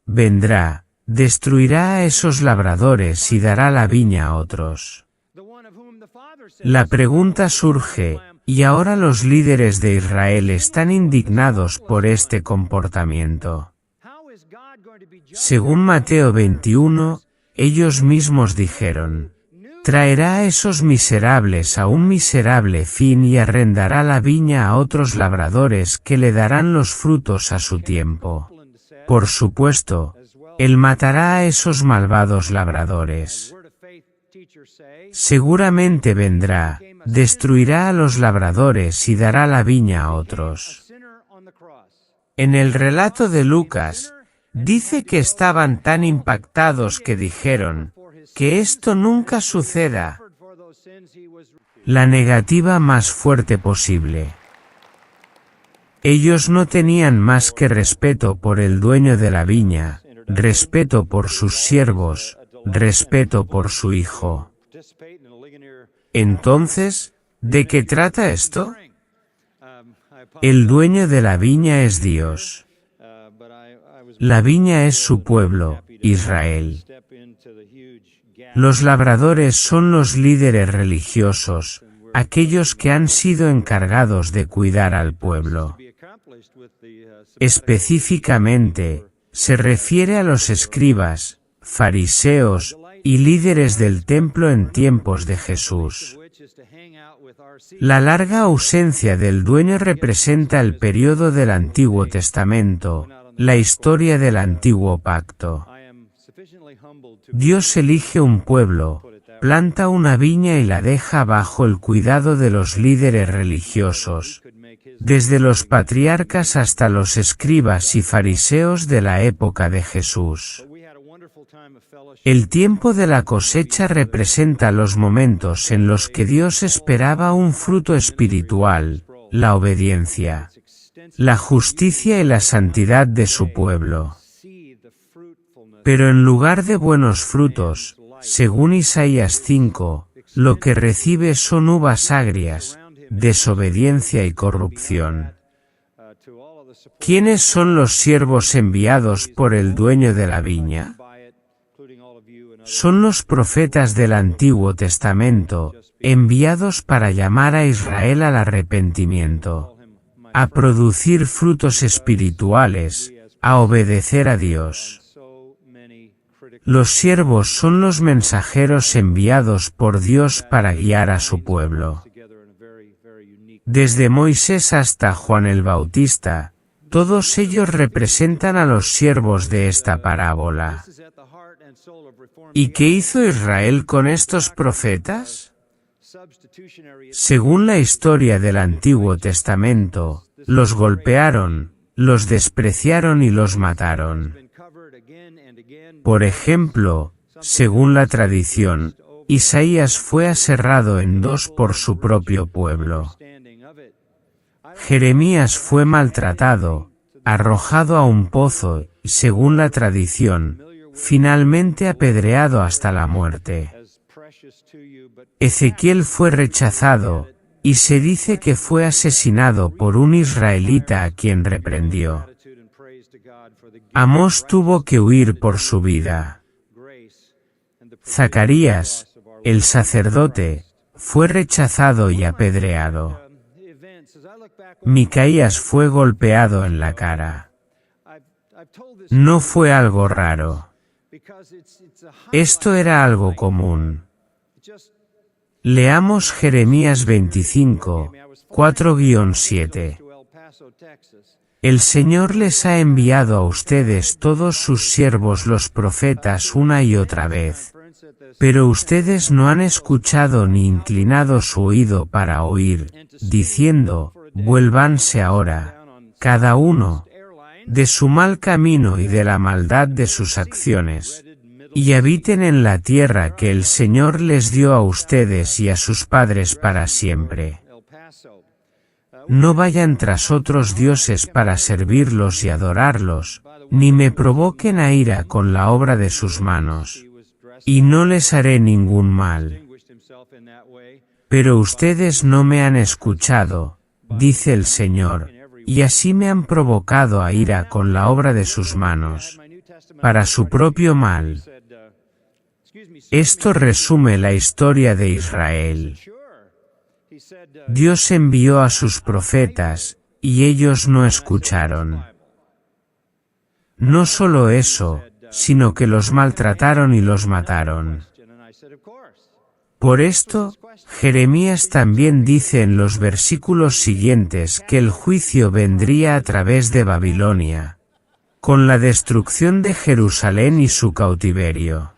Vendrá, destruirá a esos labradores y dará la viña a otros. La pregunta surge, y ahora los líderes de Israel están indignados por este comportamiento. Según Mateo 21, ellos mismos dijeron, traerá a esos miserables a un miserable fin y arrendará la viña a otros labradores que le darán los frutos a su tiempo. Por supuesto, él matará a esos malvados labradores. Seguramente vendrá, destruirá a los labradores y dará la viña a otros. En el relato de Lucas, dice que estaban tan impactados que dijeron, que esto nunca suceda. La negativa más fuerte posible. Ellos no tenían más que respeto por el dueño de la viña, respeto por sus siervos, respeto por su hijo. Entonces, ¿de qué trata esto? El dueño de la viña es Dios. La viña es su pueblo, Israel. Los labradores son los líderes religiosos, aquellos que han sido encargados de cuidar al pueblo. Específicamente, se refiere a los escribas, fariseos y líderes del templo en tiempos de Jesús. La larga ausencia del dueño representa el periodo del Antiguo Testamento, la historia del Antiguo Pacto. Dios elige un pueblo, planta una viña y la deja bajo el cuidado de los líderes religiosos, desde los patriarcas hasta los escribas y fariseos de la época de Jesús. El tiempo de la cosecha representa los momentos en los que Dios esperaba un fruto espiritual, la obediencia, la justicia y la santidad de su pueblo. Pero en lugar de buenos frutos, según Isaías 5, lo que recibe son uvas agrias, desobediencia y corrupción. ¿Quiénes son los siervos enviados por el dueño de la viña? Son los profetas del Antiguo Testamento, enviados para llamar a Israel al arrepentimiento, a producir frutos espirituales, a obedecer a Dios. Los siervos son los mensajeros enviados por Dios para guiar a su pueblo. Desde Moisés hasta Juan el Bautista, todos ellos representan a los siervos de esta parábola. ¿Y qué hizo Israel con estos profetas? Según la historia del Antiguo Testamento, los golpearon, los despreciaron y los mataron. Por ejemplo, según la tradición, Isaías fue aserrado en dos por su propio pueblo. Jeremías fue maltratado, arrojado a un pozo y, según la tradición, finalmente apedreado hasta la muerte. Ezequiel fue rechazado, y se dice que fue asesinado por un israelita a quien reprendió. Amós tuvo que huir por su vida. Zacarías, el sacerdote, fue rechazado y apedreado. Micaías fue golpeado en la cara. No fue algo raro. Esto era algo común. Leamos Jeremías 25, 4-7. El Señor les ha enviado a ustedes todos sus siervos los profetas una y otra vez. Pero ustedes no han escuchado ni inclinado su oído para oír, diciendo, vuélvanse ahora, cada uno, de su mal camino y de la maldad de sus acciones, y habiten en la tierra que el Señor les dio a ustedes y a sus padres para siempre. No vayan tras otros dioses para servirlos y adorarlos, ni me provoquen a ira con la obra de sus manos, y no les haré ningún mal. Pero ustedes no me han escuchado, dice el Señor, y así me han provocado a ira con la obra de sus manos, para su propio mal. Esto resume la historia de Israel. Dios envió a sus profetas, y ellos no escucharon. No solo eso, sino que los maltrataron y los mataron. Por esto, Jeremías también dice en los versículos siguientes que el juicio vendría a través de Babilonia, con la destrucción de Jerusalén y su cautiverio.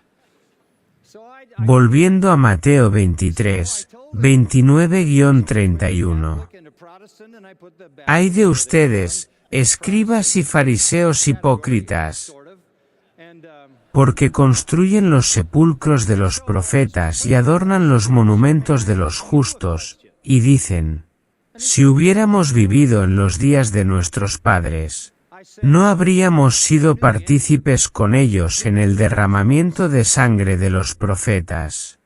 Volviendo a Mateo 23, 29-31. Ay de ustedes, escribas y fariseos hipócritas, porque construyen los sepulcros de los profetas y adornan los monumentos de los justos, y dicen, si hubiéramos vivido en los días de nuestros padres, no habríamos sido partícipes con ellos en el derramamiento de sangre de los profetas.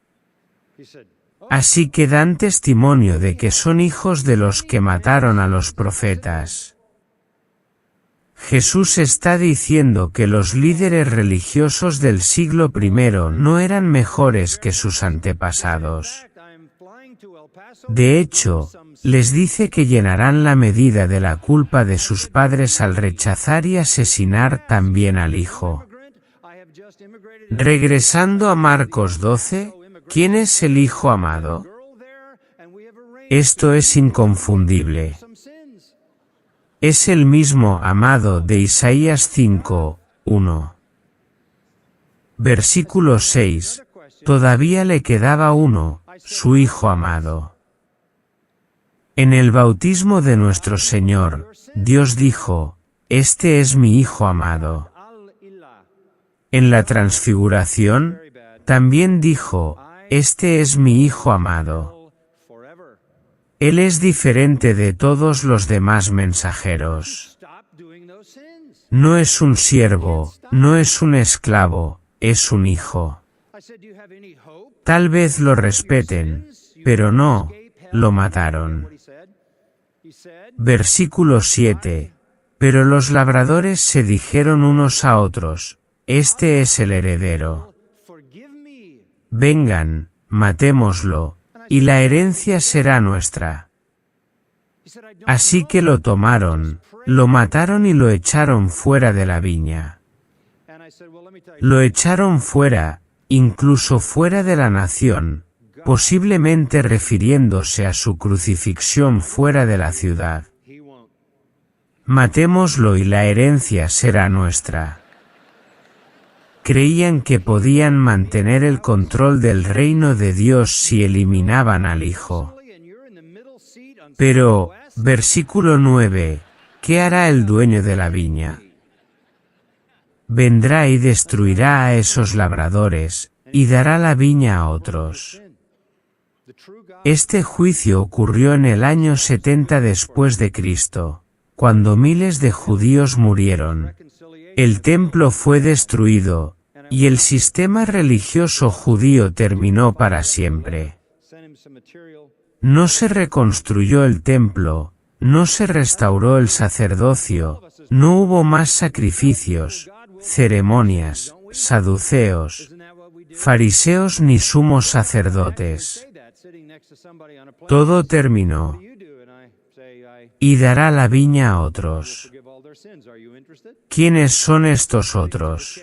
Así que dan testimonio de que son hijos de los que mataron a los profetas. Jesús está diciendo que los líderes religiosos del siglo I no eran mejores que sus antepasados. De hecho, les dice que llenarán la medida de la culpa de sus padres al rechazar y asesinar también al hijo. Regresando a Marcos 12, ¿quién es el hijo amado? Esto es inconfundible. Es el mismo amado de Isaías 5, 1. Versículo 6. Todavía le quedaba uno, su hijo amado. En el bautismo de nuestro Señor, Dios dijo, «Este es mi hijo amado». En la transfiguración, también dijo, «Este es mi hijo amado». Él es diferente de todos los demás mensajeros. No es un siervo, no es un esclavo, es un hijo. Tal vez lo respeten, pero no, lo mataron. Versículo 7. Pero los labradores se dijeron unos a otros, «Este es el heredero. Vengan, matémoslo, y la herencia será nuestra». Así que lo tomaron, lo mataron y lo echaron fuera de la viña. Lo echaron fuera, incluso fuera de la nación, posiblemente refiriéndose a su crucifixión fuera de la ciudad. Matémoslo y la herencia será nuestra. Creían que podían mantener el control del reino de Dios si eliminaban al hijo. Pero, versículo 9, ¿qué hará el dueño de la viña? Vendrá y destruirá a esos labradores, y dará la viña a otros. Este juicio ocurrió en el año 70 después de Cristo, cuando miles de judíos murieron. El templo fue destruido, y el sistema religioso judío terminó para siempre. No se reconstruyó el templo, no se restauró el sacerdocio, no hubo más sacrificios, ceremonias, saduceos, fariseos ni sumos sacerdotes. Todo terminó. Y dará la viña a otros. ¿Quiénes son estos otros?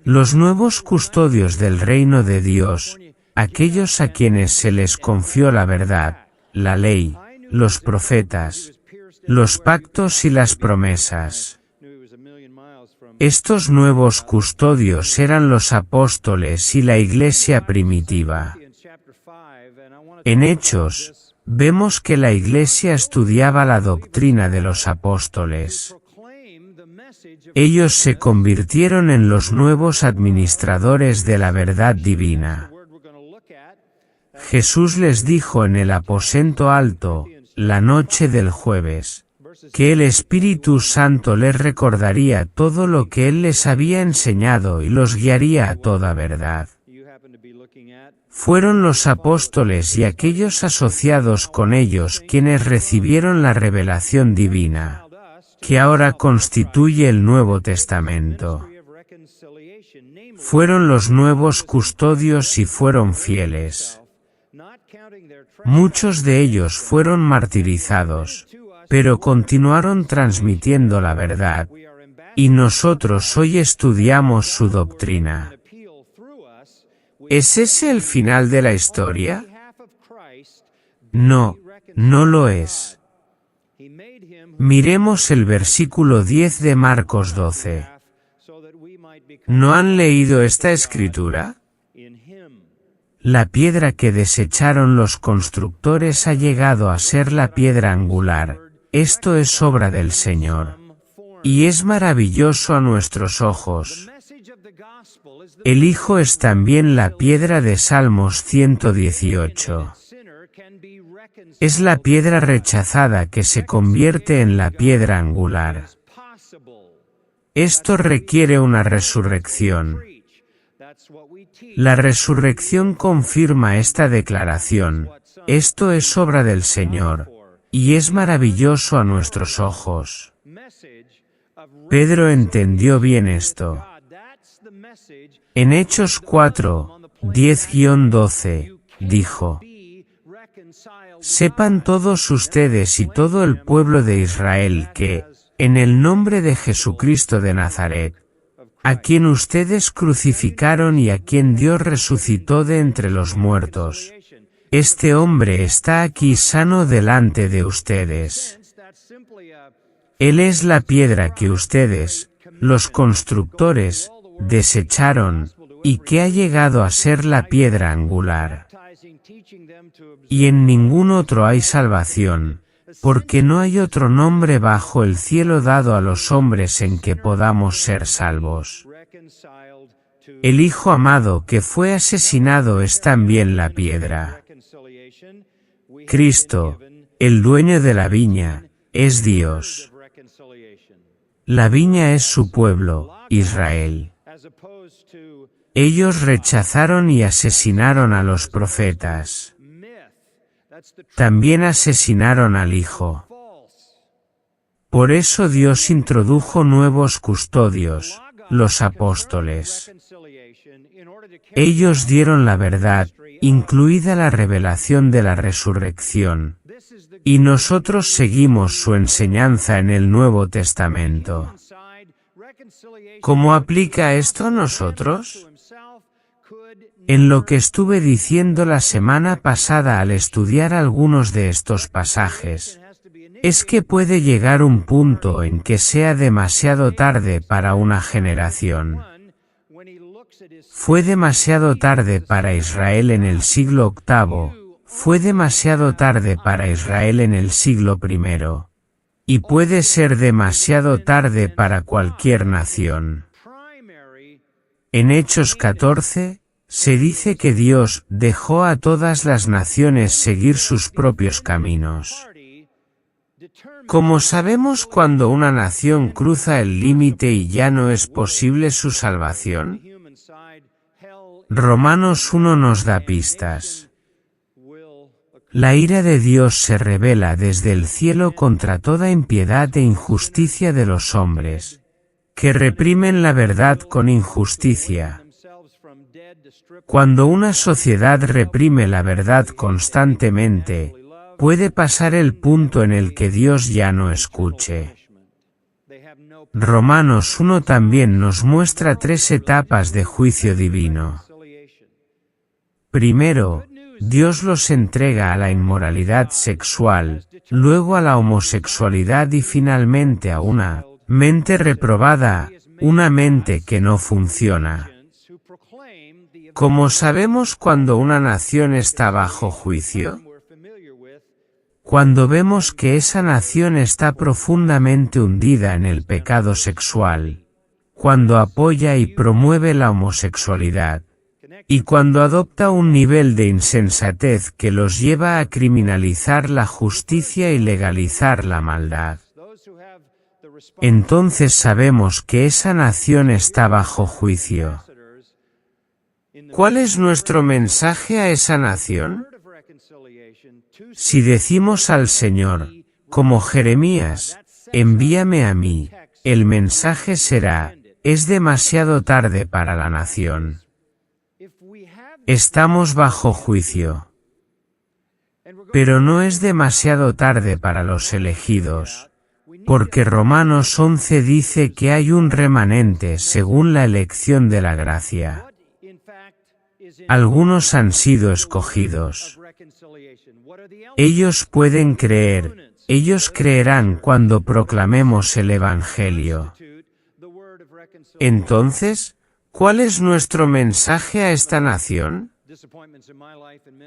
Los nuevos custodios del reino de Dios, aquellos a quienes se les confió la verdad, la ley, los profetas, los pactos y las promesas. Estos nuevos custodios eran los apóstoles y la iglesia primitiva. En Hechos, vemos que la iglesia estudiaba la doctrina de los apóstoles. Ellos se convirtieron en los nuevos administradores de la verdad divina. Jesús les dijo en el aposento alto, la noche del jueves, que el Espíritu Santo les recordaría todo lo que Él les había enseñado y los guiaría a toda verdad. Fueron los apóstoles y aquellos asociados con ellos quienes recibieron la revelación divina, que ahora constituye el Nuevo Testamento. Fueron los nuevos custodios y fueron fieles. Muchos de ellos fueron martirizados, pero continuaron transmitiendo la verdad, y nosotros hoy estudiamos su doctrina. ¿Es ese el final de la historia? No, no lo es. Miremos el versículo 10 de Marcos 12. ¿No han leído esta escritura? La piedra que desecharon los constructores ha llegado a ser la piedra angular. Esto es obra del Señor. Y es maravilloso a nuestros ojos. El Hijo es también la piedra de Salmos 118. Es la piedra rechazada que se convierte en la piedra angular. Esto requiere una resurrección. La resurrección confirma esta declaración. Esto es obra del Señor, y es maravilloso a nuestros ojos. Pedro entendió bien esto. En Hechos 4, 10-12, dijo: sepan todos ustedes y todo el pueblo de Israel que, en el nombre de Jesucristo de Nazaret, a quien ustedes crucificaron y a quien Dios resucitó de entre los muertos, este hombre está aquí sano delante de ustedes. Él es la piedra que ustedes, los constructores, desecharon, y que ha llegado a ser la piedra angular. Y en ningún otro hay salvación, porque no hay otro nombre bajo el cielo dado a los hombres en que podamos ser salvos. El Hijo amado que fue asesinado es también la piedra. Cristo, el dueño de la viña, es Dios. La viña es su pueblo, Israel. Ellos rechazaron y asesinaron a los profetas. También asesinaron al Hijo. Por eso Dios introdujo nuevos custodios, los apóstoles. Ellos dieron la verdad, incluida la revelación de la resurrección. Y nosotros seguimos su enseñanza en el Nuevo Testamento. ¿Cómo aplica esto a nosotros? En lo que estuve diciendo la semana pasada al estudiar algunos de estos pasajes, es que puede llegar un punto en que sea demasiado tarde para una generación. Fue demasiado tarde para Israel en el siglo VIII, fue demasiado tarde para Israel en el siglo I. Y puede ser demasiado tarde para cualquier nación. En Hechos 14, se dice que Dios dejó a todas las naciones seguir sus propios caminos. ¿Cómo sabemos cuando una nación cruza el límite y ya no es posible su salvación? Romanos 1 nos da pistas. La ira de Dios se revela desde el cielo contra toda impiedad e injusticia de los hombres, que reprimen la verdad con injusticia. Cuando una sociedad reprime la verdad constantemente, puede pasar el punto en el que Dios ya no escuche. Romanos 1 también nos muestra 3 etapas de juicio divino. Primero, Dios los entrega a la inmoralidad sexual, luego a la homosexualidad y finalmente a una mente reprobada, una mente que no funciona. ¿Cómo sabemos cuando una nación está bajo juicio? Cuando vemos que esa nación está profundamente hundida en el pecado sexual, cuando apoya y promueve la homosexualidad, y cuando adopta un nivel de insensatez que los lleva a criminalizar la justicia y legalizar la maldad. Entonces sabemos que esa nación está bajo juicio. ¿Cuál es nuestro mensaje a esa nación? Si decimos al Señor, como Jeremías, envíame a mí, el mensaje será, es demasiado tarde para la nación. Estamos bajo juicio. Pero no es demasiado tarde para los elegidos, porque Romanos 11 dice que hay un remanente según la elección de la gracia. Algunos han sido escogidos. Ellos pueden creer, ellos creerán cuando proclamemos el Evangelio. Entonces, ¿cuál es nuestro mensaje a esta nación?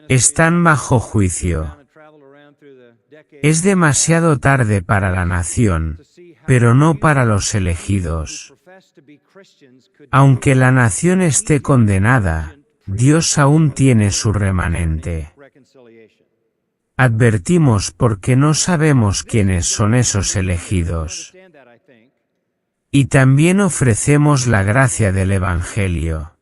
Están bajo juicio. Es demasiado tarde para la nación, pero no para los elegidos. Aunque la nación esté condenada, Dios aún tiene su remanente. Advertimos porque no sabemos quiénes son esos elegidos. Y también ofrecemos la gracia del Evangelio.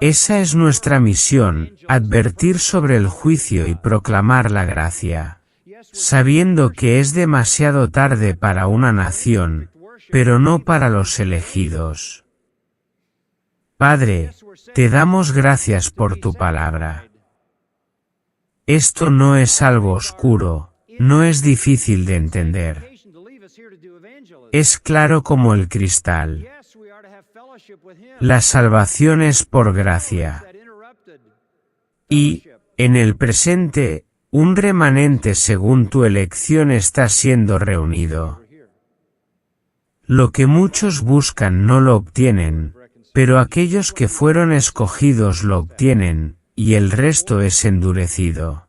Esa es nuestra misión, advertir sobre el juicio y proclamar la gracia, sabiendo que es demasiado tarde para una nación, pero no para los elegidos. Padre, te damos gracias por tu palabra. Esto no es algo oscuro, no es difícil de entender. Es claro como el cristal. La salvación es por gracia. Y, en el presente, un remanente según tu elección está siendo reunido. Lo que muchos buscan no lo obtienen, pero aquellos que fueron escogidos lo obtienen, y el resto es endurecido.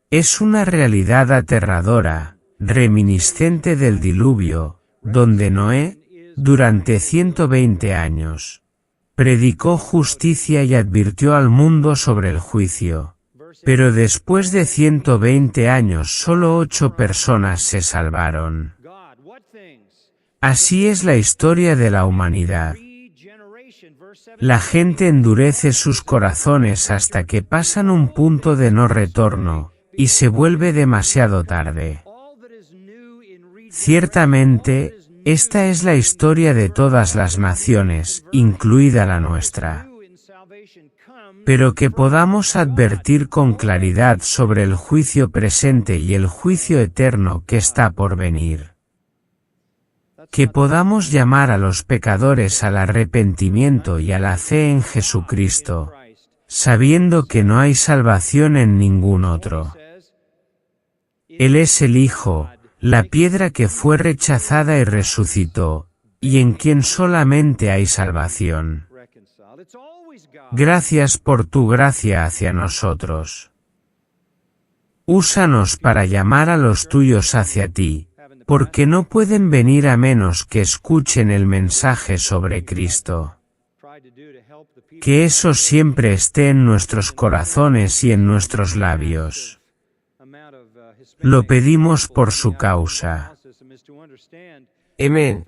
Es una realidad aterradora, reminiscente del diluvio, donde Noé, durante 120 años, predicó justicia y advirtió al mundo sobre el juicio. Pero después de 120 años solo 8 personas se salvaron. Así es la historia de la humanidad. La gente endurece sus corazones hasta que pasan un punto de no retorno, y se vuelve demasiado tarde. Ciertamente, esta es la historia de todas las naciones, incluida la nuestra. Pero que podamos advertir con claridad sobre el juicio presente y el juicio eterno que está por venir. Que podamos llamar a los pecadores al arrepentimiento y a la fe en Jesucristo, sabiendo que no hay salvación en ningún otro. Él es el Hijo, la piedra que fue rechazada y resucitó, y en quien solamente hay salvación. Gracias por tu gracia hacia nosotros. Úsanos para llamar a los tuyos hacia ti, porque no pueden venir a menos que escuchen el mensaje sobre Cristo. Que eso siempre esté en nuestros corazones y en nuestros labios. Lo pedimos por su causa. Amén.